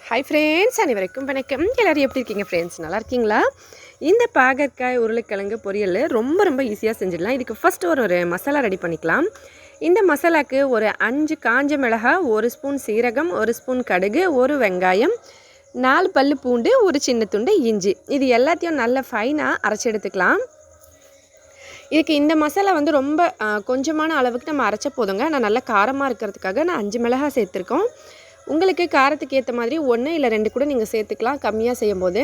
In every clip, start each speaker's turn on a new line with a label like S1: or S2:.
S1: Hi friends, அனைவருக்கும் வணக்கம். எல்லோரும் எப்படி இருக்கீங்க ஃப்ரெண்ட்ஸ்? நல்லா இருக்கீங்களா? இந்த பாகற்காய் உருளைக்கிழங்கு பொரியல் ரொம்ப ஈஸியாக செஞ்சிடலாம். இதுக்கு ஃபஸ்ட்டு ஒரு மசாலா ரெடி பண்ணிக்கலாம். இந்த மசாலாவுக்கு ஒரு 5 காஞ்ச மிளகாய், 1 ஸ்பூன் சீரகம், 1 ஸ்பூன் கடுகு, 1 வெங்காயம், 4 பல்லு பூண்டு, ஒரு சின்ன துண்டு இஞ்சி, இது எல்லாத்தையும் நல்ல ஃபைனாக அரைச்சி எடுத்துக்கலாம். இதுக்கு இந்த மசாலா வந்து ரொம்ப கொஞ்சமான அளவுக்கு நம்ம அரைச்ச போதுங்க. நான் நல்லா காரமாக இருக்கிறதுக்காக நான் 5 மிளகாய் சேர்த்துருக்கோம். உங்களுக்கு காரத்துக்கு ஏற்ற மாதிரி 1 இல்லை 2 கூட நீங்கள் சேர்த்துக்கலாம் கம்மியாக செய்யும்போது.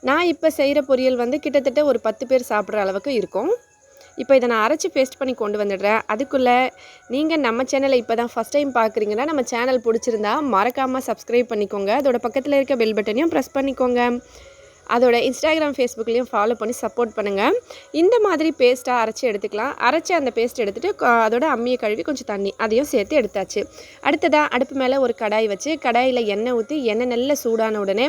S1: நான் இப்போ செய்கிற பொரியல் வந்து கிட்டத்தட்ட ஒரு 10 பேர் சாப்பிட்ற அளவுக்கு இருக்கும். இப்போ இதை நான் அரைச்சி பேஸ்ட் பண்ணி கொண்டு வந்துடுறேன். அதுக்குள்ளே நீங்கள் நம்ம சேனலை இப்போ தான் ஃபஸ்ட் டைம் பார்க்குறீங்கன்னா, நம்ம சேனல் பிடிச்சிருந்தா மறக்காமல் சப்ஸ்கிரைப் பண்ணிக்கோங்க. அதோட பக்கத்தில் இருக்க பெல் பட்டனையும் ப்ரெஸ் பண்ணிக்கோங்க. அதோட இன்ஸ்டாகிராம், ஃபேஸ்புக்லேயும் ஃபாலோ பண்ணி சப்போர்ட் பண்ணுங்கள். இந்த மாதிரி பேஸ்ட்டாக அரைச்சி எடுத்துக்கலாம். அரைச்சி அந்த பேஸ்ட் எடுத்துகிட்டு அதோட அம்மியை கழுவி கொஞ்சம் தண்ணி அதையும் சேர்த்து எடுத்தாச்சு. அடுத்ததாக அடுப்பு மேலே ஒரு கடாய் வச்சு கடாயில் எண்ணெய் ஊற்றி எண்ணெய் நல்ல சூடான உடனே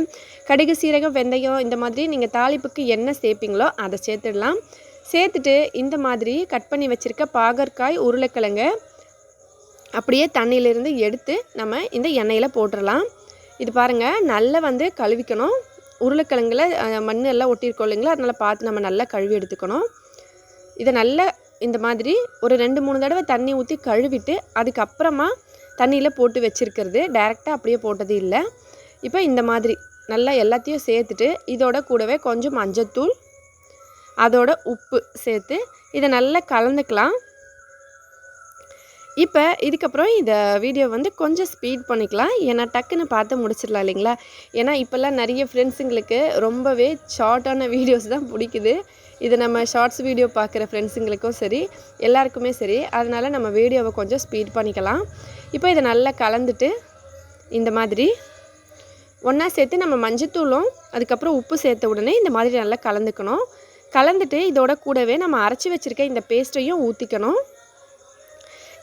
S1: கடுகு, சீரகம், வெந்தயம் இந்த மாதிரி நீங்கள் தாளிப்புக்கு என்ன சேர்ப்பீங்களோ அதை சேர்த்துடலாம். சேர்த்துட்டு இந்த மாதிரி கட் பண்ணி வச்சுருக்க பாகற்காய், உருளைக்கிழங்கு அப்படியே தண்ணியிலேருந்து எடுத்து நம்ம இந்த எண்ணெயில் போட்டுடலாம். இது பாருங்கள், நல்லா வந்து கழுவிக்கணும். உருளைக்கிழங்குல மண் எல்லாம் ஒட்டியிருக்கோம் இல்லைங்களா, அதனால் பார்த்து நம்ம நல்லா கழுவி எடுத்துக்கணும். இதை நல்லா இந்த மாதிரி ஒரு 2-3 தடவை தண்ணி ஊற்றி கழுவிட்டு அதுக்கப்புறமா தண்ணியில் போட்டு வச்சுருக்கிறது, டைரெக்டாக அப்படியே போட்டது இல்லை. இப்போ இந்த மாதிரி நல்லா எல்லாத்தையும் சேர்த்துட்டு இதோட கூடவே கொஞ்சம் மஞ்சத்தூள், அதோட உப்பு சேர்த்து இதை நல்லா கலந்துக்கலாம். இப்போ இதுக்கப்புறம் இந்த வீடியோ வந்து கொஞ்சம் ஸ்பீட் பண்ணிக்கலாம், ஏன்னா டக்குன்னு பார்த்து முடிச்சிடலாம் இல்லைங்களா. ஏன்னா இப்போல்லாம் நிறைய ஃப்ரெண்ட்ஸுங்களுக்கு ரொம்பவே ஷார்ட்டான வீடியோஸ் தான் பிடிக்குது. இது நம்ம ஷார்ட்ஸ் வீடியோ பார்க்குற ஃப்ரெண்ட்ஸுங்களுக்கும் சரி, எல்லாருக்குமே சரி, அதனால் நம்ம வீடியோவை கொஞ்சம் ஸ்பீட் பண்ணிக்கலாம். இப்போ இதை நல்லா கலந்துட்டு இந்த மாதிரி ஒன்றா சேர்த்து நம்ம மஞ்சத்தூளும் அதுக்கப்புறம் உப்பு சேர்த்த உடனே இந்த மாதிரி நல்லா கலந்துக்கணும். கலந்துட்டு இதோட கூடவே நம்ம அரைச்சி வச்சுருக்க இந்த பேஸ்ட்டையும் ஊற்றிக்கணும்.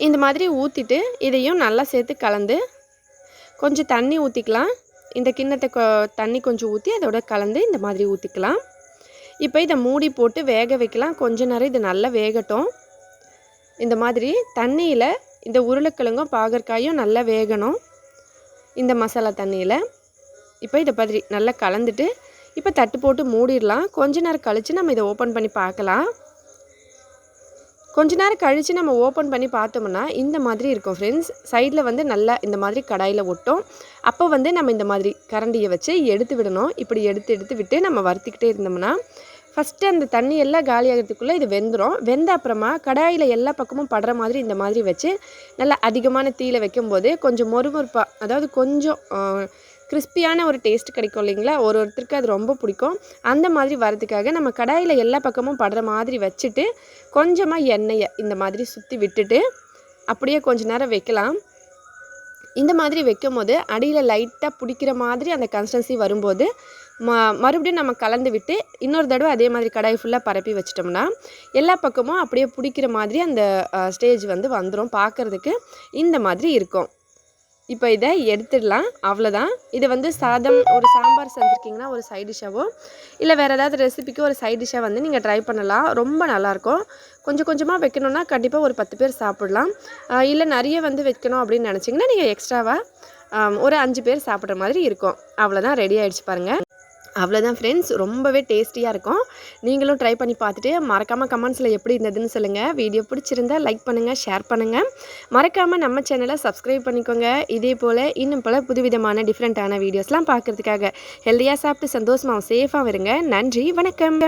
S1: இந்த மாதிரி ஊற்றிட்டு இதையும் நல்லா சேர்த்து கலந்து கொஞ்சம் தண்ணி ஊற்றிக்கலாம். இந்த கிண்ணத்தை தண்ணி கொஞ்சம் ஊற்றி அதோட கலந்து இந்த மாதிரி ஊற்றிக்கலாம். இப்போ இதை மூடி போட்டு வேக வைக்கலாம். கொஞ்ச நேரம் இது நல்லா வேகட்டும். இந்த மாதிரி தண்ணியில் இந்த உருளைக்கிழங்கும் பாகற்காயும் நல்லா வேகணும் இந்த மசாலா தண்ணியில். இப்போ இதை மாதிரி நல்லா கலந்துட்டு இப்போ தட்டு போட்டு மூடிடலாம். கொஞ்ச நேரம் கழித்து நம்ம இதை ஓப்பன் பண்ணி பார்க்கலாம். கொஞ்ச நேரம் கழித்து நம்ம ஓப்பன் பண்ணி பார்த்தோம்னா இந்த மாதிரி இருக்கும் ஃப்ரெண்ட்ஸ். சைடில் வந்து நல்லா இந்த மாதிரி கடாயில் ஒட்டும். அப்போ வந்து நம்ம இந்த மாதிரி கரண்டியை வச்சு எடுத்து விடணும். இப்படி எடுத்து விட்டு நம்ம வறுத்திக்கிட்டே இருந்தோம்னா ஃபஸ்ட்டு அந்த தண்ணி எல்லாம் காலியாகிறதுக்குள்ளே இது வெந்துடும். வெந்த அப்புறமா கடாயில் எல்லா பக்கமும் படுற மாதிரி இந்த மாதிரி வச்சு நல்லா அதிகமான தீயில் வைக்கும்போது கொஞ்சம் மொறுமொறுப்பாக, அதாவது கொஞ்சம் கிறிஸ்பியான ஒரு டேஸ்ட் கிடைக்கும் இல்லைங்களா. ஒருத்தருக்கு அது ரொம்ப பிடிக்கும். அந்த மாதிரி வரதுக்காக நம்ம கடாயில் எல்லா பக்கமும் படுற மாதிரி வச்சுட்டு கொஞ்சமாக எண்ணெயை இந்த மாதிரி சுற்றி விட்டுட்டு அப்படியே கொஞ்ச நேரம் வைக்கலாம். இந்த மாதிரி வைக்கும் போது அடியில் லைட்டாக பிடிக்கிற மாதிரி அந்த கன்சிஸ்டன்சி வரும்போது மறுபடியும் நம்ம கலந்து விட்டு இன்னொரு தடவை அதே மாதிரி கடாய் ஃபுல்லாக பரப்பி வச்சிட்டோம்னா எல்லா பக்கமும் அப்படியே பிடிக்கிற மாதிரி அந்த ஸ்டேஜ் வந்து வந்துடும். பார்க்குறதுக்கு இந்த மாதிரி இருக்கும். இப்போ இதை எடுத்துடலாம், அவ்வளோதான். இதை வந்து ஒரு சாம்பார் செஞ்சுருக்கீங்கன்னா ஒரு சைட் டிஷ்ஷாவோ இல்லை வேறு ஏதாவது ரெசிபிக்கு ஒரு சைட் டிஷ்ஷாக வந்து நீங்கள் ட்ரை பண்ணலாம். ரொம்ப நல்லாயிருக்கும். கொஞ்சம் கொஞ்சமாக வைக்கணுன்னா கண்டிப்பாக ஒரு 10 பேர் சாப்பிட்லாம். இல்லை நிறைய வந்து வைக்கணும் அப்படின்னு நினச்சிங்கன்னா நீங்கள் எக்ஸ்ட்ராவாக ஒரு 5 பேர் சாப்பிட்ற மாதிரி இருக்கும். அவ்வளோதான், ரெடி ஆகிடுச்சு பாருங்கள். அவ்வளோதான் ஃப்ரெண்ட்ஸ், ரொம்பவே டேஸ்டியாக இருக்கும். நீங்களும் ட்ரை பண்ணி பார்த்துட்டு மறக்காமல் கமெண்ட்ஸில் எப்படி இருந்ததுன்னு சொல்லுங்கள். வீடியோ பிடிச்சிருந்தா லைக் பண்ணுங்கள், ஷேர் பண்ணுங்கள். மறக்காமல் நம்ம சேனலை சப்ஸ்கிரைப் பண்ணிக்கோங்க. இதே போல் இன்னும் பல புதுவிதமான டிஃப்ரெண்ட்டான வீடியோஸ்லாம் பார்க்குறதுக்காக ஹெல்த்தியாக சாப்பிட்டு சந்தோஷமாக சேஃபாக இருங்க. நன்றி, வணக்கம்.